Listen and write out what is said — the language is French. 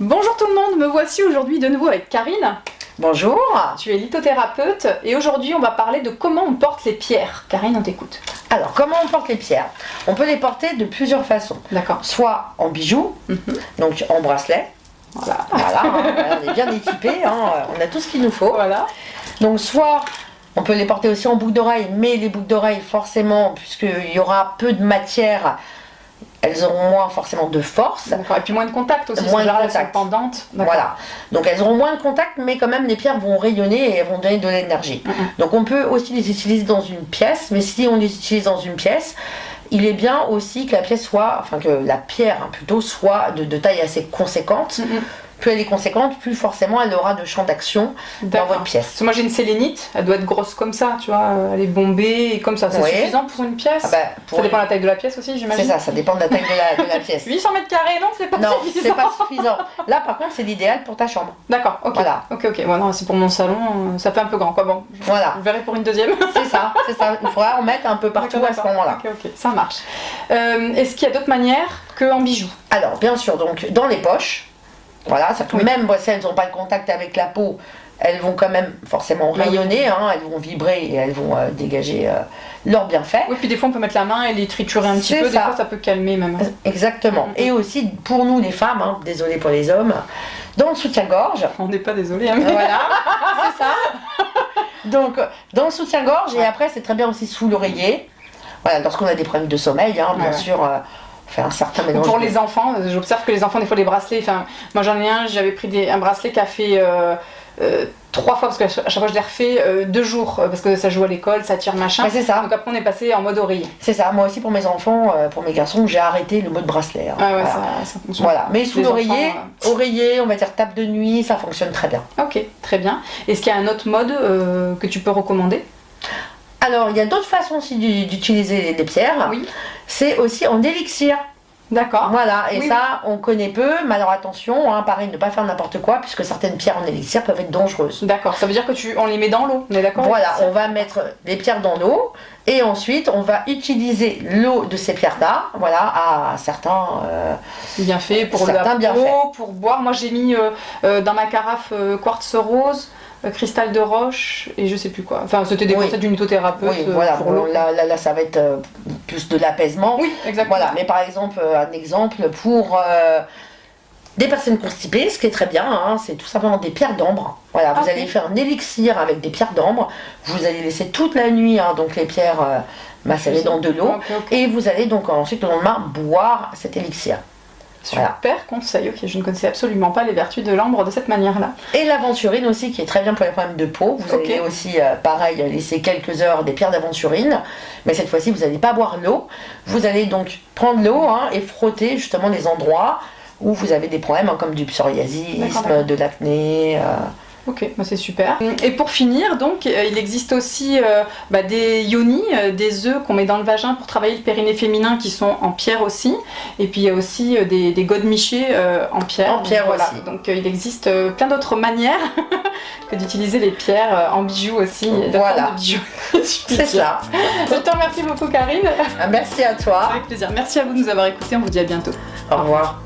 Bonjour tout le monde, me voici aujourd'hui de nouveau avec Karine. Bonjour. Tu es lithothérapeute et aujourd'hui on va parler de comment on porte les pierres. Karine, on t'écoute. Alors, comment on porte les pierres? On peut les porter de plusieurs façons. D'accord. Soit en bijoux, donc en bracelet. Voilà. Voilà, on est bien équipés, hein, on a tout ce qu'il nous faut. Voilà. Donc, soit on peut les porter aussi en boucle d'oreille, mais les boucles d'oreille, forcément, puisqu'il y aura peu de matière, elles auront moins forcément de force. D'accord. Et puis moins de contact aussi, Moins de elles sont contact. pendantes. Voilà, donc elles auront moins de contact, mais quand même les pierres vont rayonner et elles vont donner de l'énergie. Donc on peut aussi les utiliser dans une pièce, mais si on les utilise dans une pièce, il est bien aussi que la pièce soit, enfin que la pierre plutôt soit de taille assez conséquente. Plus elle est conséquente, plus forcément elle aura de champ d'action dans votre pièce. Parce que moi j'ai une sélénite, elle doit être grosse comme ça, tu vois, elle est bombée et comme ça, c'est suffisant pour une pièce. Ça dépend de la taille de la pièce aussi, j'imagine. C'est ça dépend de la taille de la pièce. 800 mètres carrés, non, c'est pas suffisant. Non, c'est pas suffisant. Là par contre c'est l'idéal pour ta chambre. D'accord, ok. Voilà. Ok. Bon, non, c'est pour mon salon, ça fait un peu grand quoi. Bon, voilà. Je verrai pour une deuxième. C'est ça. Il faudra en mettre un peu partout à ce moment-là. Ok, ça marche. Est-ce qu'il y a d'autres manières qu'en bijoux? Alors bien sûr, donc dans les poches. Voilà, ça peut même si elles n'ont pas de contact avec la peau, elles vont quand même forcément rayonner, hein, elles vont vibrer et elles vont dégager leurs bienfaits. Oui, puis des fois on peut mettre la main et les triturer un petit peu, des fois ça peut calmer même. Exactement. Et aussi pour nous les femmes, hein, désolé pour les hommes, dans le soutien-gorge. On n'est pas désolé. Hein, mais... Voilà, c'est ça. Donc dans le soutien-gorge et après c'est très bien aussi sous l'oreiller. Voilà, lorsqu'on a des problèmes de sommeil, hein, bien sûr. Fait un certain mélange. Pour les enfants, j'observe que les enfants, des fois, les bracelets, enfin, moi j'en ai un, j'avais pris un bracelet qui a fait 3 fois, parce qu'à chaque fois je l'ai refait 2 jours, parce que ça joue à l'école, ça tire machin. C'est ça. Donc après on est passé en mode oreiller. C'est ça, moi aussi pour mes enfants, pour mes garçons, j'ai arrêté le mode bracelet. Hein. Voilà. Ça fonctionne. Voilà, mais sous l'oreiller, oreiller, on va dire table de nuit, ça fonctionne très bien. Ok, très bien. Est-ce qu'il y a un autre mode que tu peux recommander? Alors, il y a d'autres façons aussi d'utiliser des pierres. Oui. C'est aussi en élixir. D'accord. Voilà, et ça, on connaît peu, mais alors attention, hein, pareil, ne pas faire n'importe quoi, puisque certaines pierres en élixir peuvent être dangereuses. D'accord, ça veut dire que on les met dans l'eau, on est d'accord? Voilà, on va mettre des pierres dans l'eau, et ensuite, on va utiliser l'eau de ces pierres-là, voilà, à certains bienfaits pour la peau, pour boire. Moi, j'ai mis dans ma carafe quartz rose, cristal de roche et je sais plus quoi. Enfin, c'était des conseils d'une lithothérapeute. Oui, voilà. Pour l'eau. Là, ça va être plus de l'apaisement. Oui, exactement. Voilà. Mais par exemple, un exemple pour des personnes constipées, ce qui est très bien, hein, c'est tout simplement des pierres d'ambre. Voilà, vous allez faire un élixir avec des pierres d'ambre. Vous allez laisser toute la nuit, hein, donc les pierres macérées dans de l'eau, et vous allez donc ensuite le lendemain boire cet élixir. Super conseil, ok, je ne connaissais absolument pas les vertus de l'ambre de cette manière-là. Et l'aventurine aussi, qui est très bien pour les problèmes de peau. Vous allez aussi, pareil, laisser quelques heures des pierres d'aventurine, mais cette fois-ci, vous n'allez pas boire l'eau. Vous allez donc prendre l'eau et frotter justement les endroits où vous avez des problèmes, hein, comme du psoriasisme, de l'acné. Ok, bah c'est super. Et pour finir, donc, il existe aussi des yonis, des œufs qu'on met dans le vagin pour travailler le périnée féminin qui sont en pierre aussi. Et puis il y a aussi des godemichés en pierre. En pierre aussi. Donc il existe plein d'autres manières que d'utiliser les pierres en bijoux aussi. Voilà. C'est ça. Je te remercie beaucoup, Karine. Merci à toi. Avec plaisir. Merci à vous de nous avoir écoutés. On vous dit à bientôt. Au revoir.